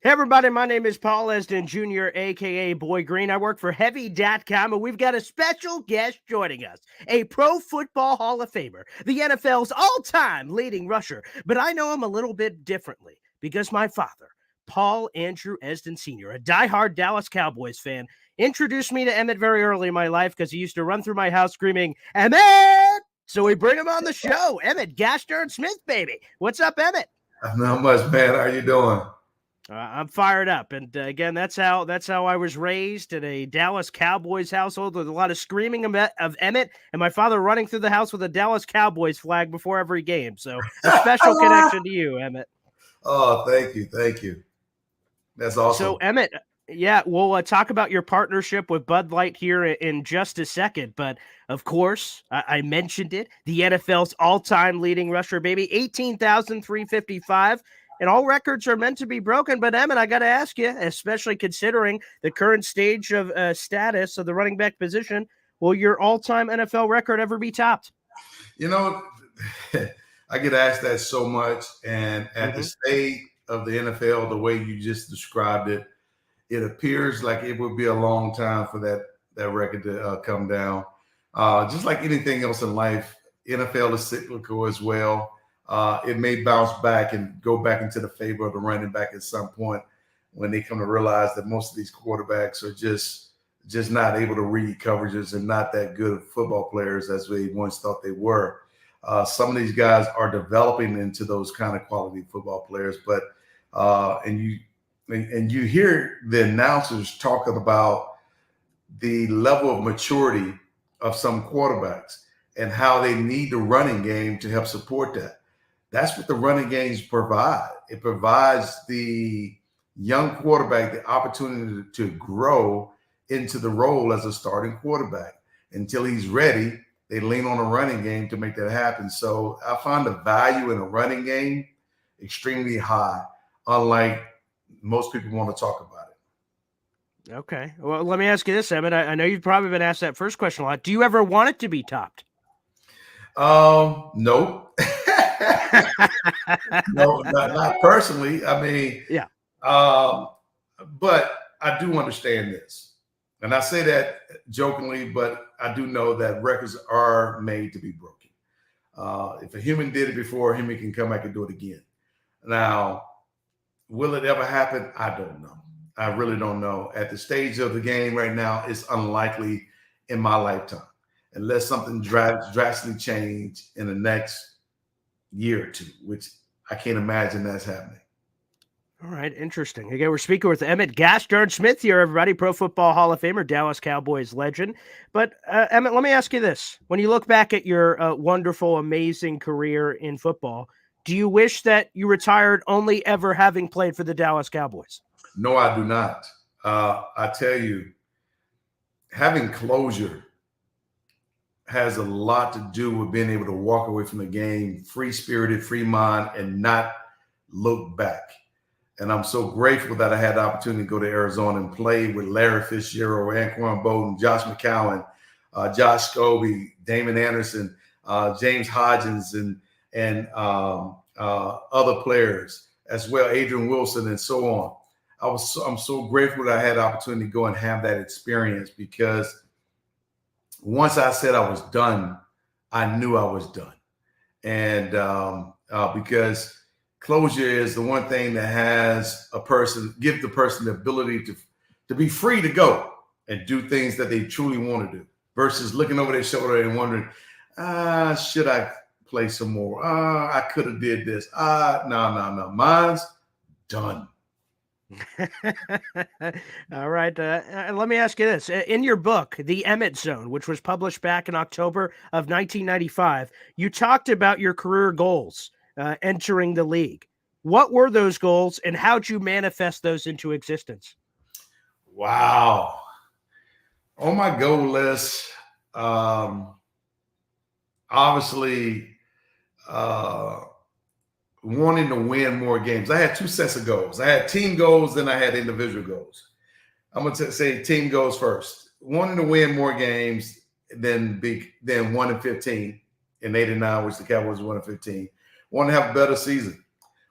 Hey everybody, my name is Paul Esden Jr., aka Boy Green. I work for Heavy.com, and we've got a special guest joining us, a Pro Football Hall of Famer, the NFL's all-time leading rusher. But I know him a little bit differently because my father, Paul Andrew Esden Sr., a diehard Dallas Cowboys fan, introduced me to Emmitt very early in my life because he used to run through my house screaming, "Emmitt!" So we bring him on the show. Emmitt, gosh darn Smith, baby. What's up, Emmitt? Not much, man. How you doing? I'm fired up, and again, that's how I was raised in a Dallas Cowboys household with a lot of screaming of Emmitt, and my father running through the house with a Dallas Cowboys flag before every game. So a special connection to you, Emmitt. Oh, thank you. That's So awesome. Emmitt, yeah, we'll talk about your partnership with Bud Light here in just a second, but of course, I mentioned it, the NFL's all-time leading rusher, baby, 18,355. And all records are meant to be broken. But, Emmitt, I got to ask you, especially considering the current stage of status of the running back position, will your all-time NFL record ever be topped? You know, I get asked that so much. And at the state of the NFL, the way you just described it, it appears like it would be a long time for that record to come down. Just like anything else in life, NFL is cyclical as well. It may bounce back and go back into the favor of the running back at some point when they come to realize that most of these quarterbacks are just not able to read coverages and not that good football players as we once thought they were. Some of these guys are developing into those kind of quality football players, but and you hear the announcers talking about the level of maturity of some quarterbacks and how they need the running game to help support that. That's what the running games provide. It provides the young quarterback the opportunity to grow into the role as a starting quarterback. Until he's ready, they lean on a running game to make that happen. So I find the value in a running game extremely high, unlike most people want to talk about it. Okay. Well, let me ask you this, Emmitt. I know you've probably been asked that first question a lot. Do you ever want it to be topped? No. No, not personally. I mean, Yeah. But I do understand this. And I say that jokingly, but I do know that records are made to be broken. If a human did it before, a human can come back and do it again. Now, will it ever happen? I don't know. I really don't know. At the stage of the game right now, it's unlikely in my lifetime, unless something drastically change in the next year or two, which I can't imagine that's happening. All right, interesting. Again, we're speaking with Emmitt "Gosh darn Smith" here, everybody, Pro Football Hall of Famer, Dallas Cowboys legend. But, Emmitt, let me ask you this. When you look back at your wonderful, amazing career in football, do you wish that you retired only ever having played for the Dallas Cowboys? No, I do not. I tell you, having closure has a lot to do with being able to walk away from the game free-spirited, free mind, and not look back. And I'm so grateful that I had the opportunity to go to Arizona and play with Larry Fitzgerald, Anquan Bolden, Josh McCown, Josh Scobie, Damon Anderson, James Hodgins, and other players as well, Adrian Wilson, and so on. I'm so grateful that I had the opportunity to go and have that experience, because once I said I was done, I knew I was done. And because closure is the one thing that has give the person the ability to be free to go and do things that they truly want to do, versus looking over their shoulder and wondering, should I play some more? I could have did this. No. Mine's done. All right. Let me ask you this. In your book, The Emmitt Zone, which was published back in October of 1995, you talked about your career goals entering the league. What were those goals, and how'd you manifest those into existence? Wow. On my goal list, obviously, wanting to win more games. I had two sets of goals. I had team goals, then I had individual goals. I'm going to say team goals first. Wanting to win more games than 1-15 in '89, which the Cowboys won in 15. Want to have a better season.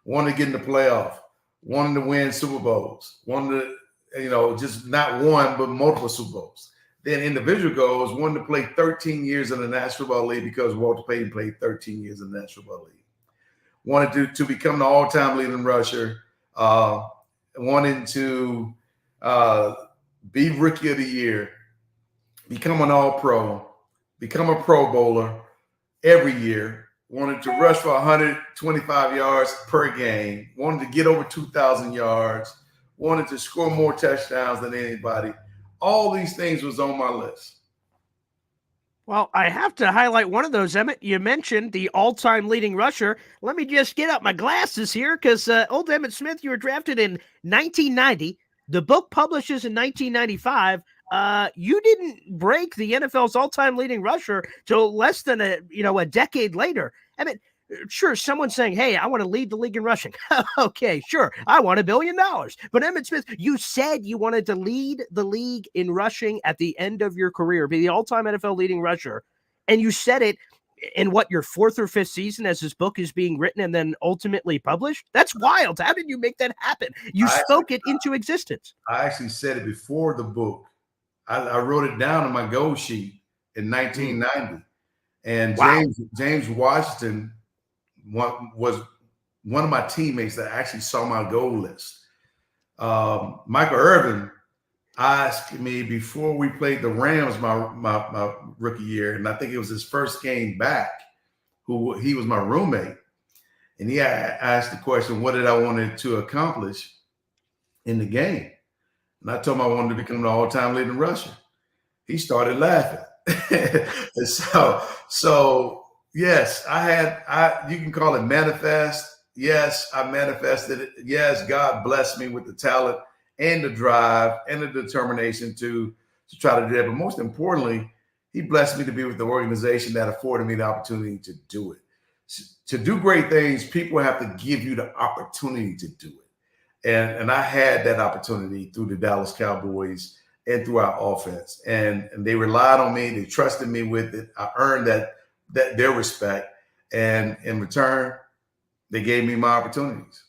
Want to get in the playoff. wanting to win Super Bowls, wanting to, just not one, but multiple Super Bowls. Then individual goals, wanting to play 13 years in the National Football League because Walter Payton played 13 years in the National Football League. Wanted to become the all-time leading rusher, wanting to be Rookie of the Year, become an All-Pro, become a Pro Bowler every year, wanted to rush for 125 yards per game, wanted to get over 2,000 yards, wanted to score more touchdowns than anybody. All these things was on my list. Well, I have to highlight one of those, Emmitt. You mentioned the all-time leading rusher. Let me just get out my glasses here because old Emmitt Smith, you were drafted in 1990. The book publishes in 1995. You didn't break the NFL's all-time leading rusher till less than a decade later. Emmitt, sure, someone's saying, hey, I want to lead the league in rushing. Okay, sure. I want $1 billion. But Emmitt Smith, you said you wanted to lead the league in rushing at the end of your career, be the all-time NFL leading rusher. And you said it in your fourth or fifth season as this book is being written and then ultimately published? That's wild. How did you make that happen? You spoke it into existence. I actually said it before the book. I wrote it down on my goal sheet in 1990. And James Washington was one of my teammates that actually saw my goal list. Michael Irvin asked me before we played the Rams my rookie year, and I think it was his first game back, he was my roommate. And he asked the question, what did I wanted to accomplish in the game? And I told him I wanted to become the all-time leading rusher. He started laughing. And so yes, you can call it manifest. Yes, I manifested it. Yes, God blessed me with the talent and the drive and the determination to try to do that. But most importantly, he blessed me to be with the organization that afforded me the opportunity to do it. To do great things, people have to give you the opportunity to do it. And I had that opportunity through the Dallas Cowboys and through our offense. And they relied on me. They trusted me with it. I earned that their respect. And in return, they gave me my opportunities.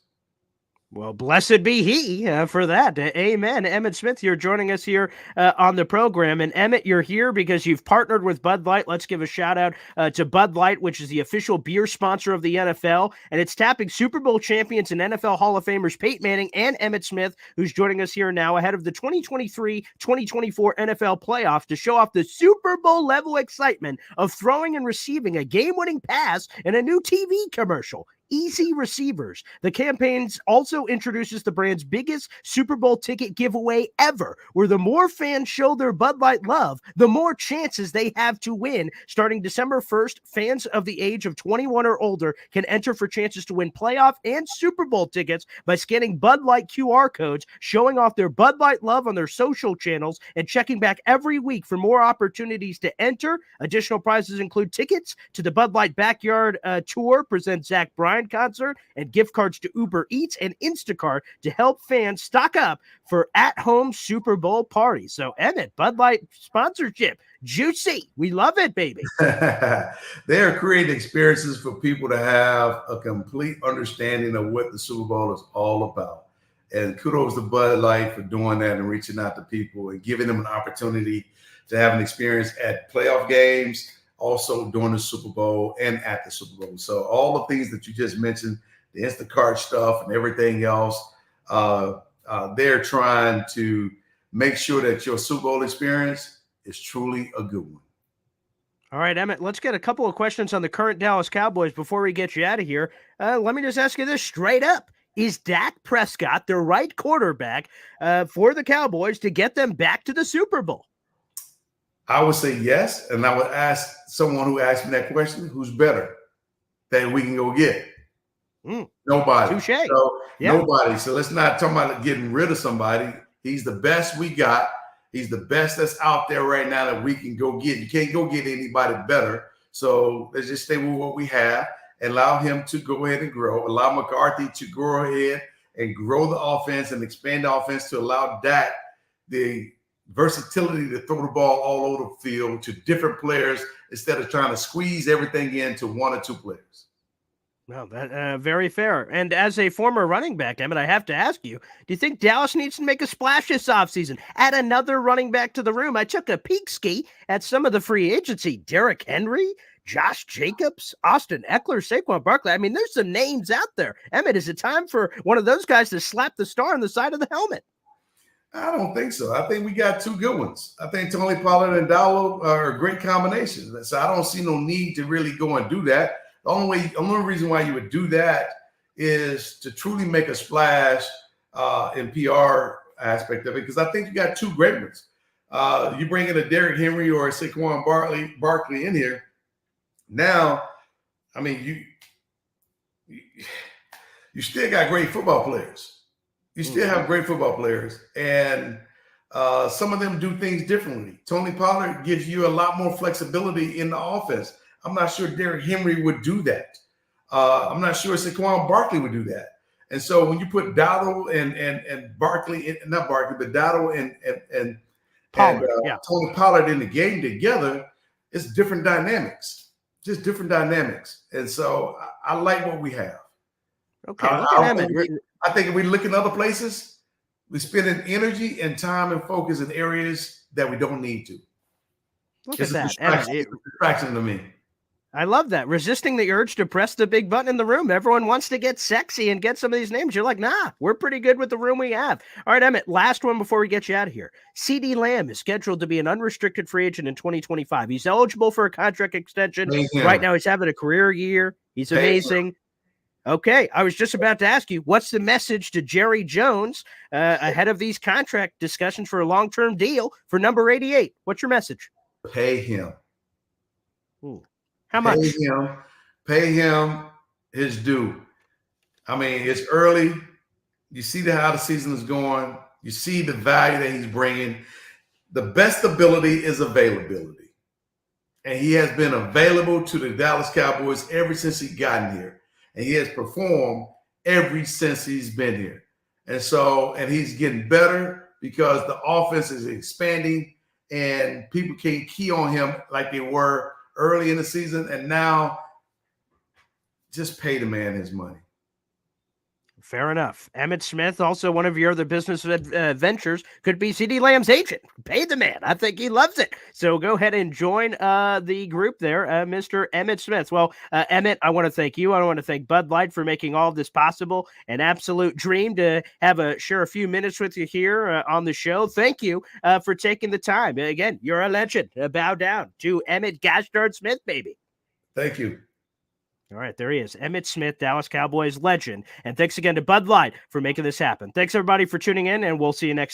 Well, blessed be he for that. Amen. Emmitt Smith, you're joining us here on the program. And Emmitt, you're here because you've partnered with Bud Light. Let's give a shout out to Bud Light, which is the official beer sponsor of the NFL. And it's tapping Super Bowl champions and NFL Hall of Famers Peyton Manning and Emmitt Smith, who's joining us here now ahead of the 2023-2024 NFL playoff to show off the Super Bowl level excitement of throwing and receiving a game-winning pass in a new TV commercial. Easy Receivers. The campaigns also introduces the brand's biggest Super Bowl ticket giveaway ever, where the more fans show their Bud Light love, the more chances they have to win. Starting December 1st, fans of the age of 21 or older can enter for chances to win playoff and Super Bowl tickets by scanning Bud Light QR codes, showing off their Bud Light love on their social channels, and checking back every week for more opportunities to enter. Additional prizes include tickets to the Bud Light Backyard Tour, presents Zach Bryan concert, and gift cards to Uber Eats and Instacart to help fans stock up for at-home Super Bowl parties. So, Emmitt, Bud Light sponsorship, juicy. We love it, baby. They are creating experiences for people to have a complete understanding of what the Super Bowl is all about. And kudos to Bud Light for doing that and reaching out to people and giving them an opportunity to have an experience at playoff games, also during the Super Bowl and at the Super Bowl. So all the things that you just mentioned, the Instacart stuff and everything else, they're trying to make sure that your Super Bowl experience is truly a good one. All right, Emmitt, let's get a couple of questions on the current Dallas Cowboys before we get you out of here. Let me just ask you this straight up. Is Dak Prescott the right quarterback for the Cowboys to get them back to the Super Bowl? I would say yes, and I would ask someone who asked me that question, who's better that we can go get? Nobody. Touché. So, nobody. So let's not talk about getting rid of somebody. He's the best we got. He's the best that's out there right now that we can go get. You can't go get anybody better. So let's just stay with what we have and allow him to go ahead and grow. Allow McCarthy to go ahead and grow the offense and expand the offense to allow Dak the versatility to throw the ball all over the field to different players instead of trying to squeeze everything into one or two players. Well, that very fair. And as a former running back, Emmitt, I have to ask you, do you think Dallas needs to make a splash this offseason? Add another running back to the room. I took a peek ski at some of the free agency. Derrick Henry, Josh Jacobs, Austin Eckler, Saquon Barkley. I mean, there's some names out there. Emmitt, is it time for one of those guys to slap the star on the side of the helmet? I don't think so. I think we got two good ones. I think Tony Pollard and Dowell are great combinations. So I don't see no need to really go and do that. The only reason why you would do that is to truly make a splash in PR aspect of it, because I think you got two great ones. You bring in a Derrick Henry or a Saquon Barkley in here. Now, I mean, you still got great football players. You still have great football players, and some of them do things differently. Tony Pollard gives you a lot more flexibility in the offense. I'm not sure Derrick Henry would do that. I'm not sure Saquon Barkley would do that. And so when you put Dowdle and Barkley, not Barkley, but Dowdle and Pollard, Tony Pollard in the game together, it's different dynamics, just different dynamics. And so I like what we have. Okay, I think if we look in other places, we're spending energy and time and focus in areas that we don't need to. Look it's at a that. distraction to me. I love that. Resisting the urge to press the big button in the room. Everyone wants to get sexy and get some of these names. You're like, nah, we're pretty good with the room we have. All right, Emmitt, last one before we get you out of here. CeeDee Lamb is scheduled to be an unrestricted free agent in 2025. He's eligible for a contract extension. Right now, he's having a career year. He's amazing. Okay, I was just about to ask you, what's the message to Jerry Jones ahead of these contract discussions for a long-term deal for number 88? What's your message? Pay him. Ooh. How much? Pay him his due. I mean, it's early. You see how the season is going. You see the value that he's bringing. The best ability is availability. And he has been available to the Dallas Cowboys ever since he gotten here. And he has performed ever since he's been here. And he's getting better because the offense is expanding and people can't key on him like they were early in the season. And now just pay the man his money. Fair enough. Emmitt Smith, also one of your other business ventures, could be CeeDee Lamb's agent. Pay the man. I think he loves it. So go ahead and join the group there, Mr. Emmitt Smith. Well, Emmitt, I want to thank you. I want to thank Bud Light for making all of this possible. An absolute dream to share a few minutes with you here on the show. Thank you for taking the time. Again, you're a legend. Bow down to Emmitt Gastard Smith, baby. Thank you. All right, there he is, Emmitt Smith, Dallas Cowboys legend. And thanks again to Bud Light for making this happen. Thanks, everybody, for tuning in, and we'll see you next time.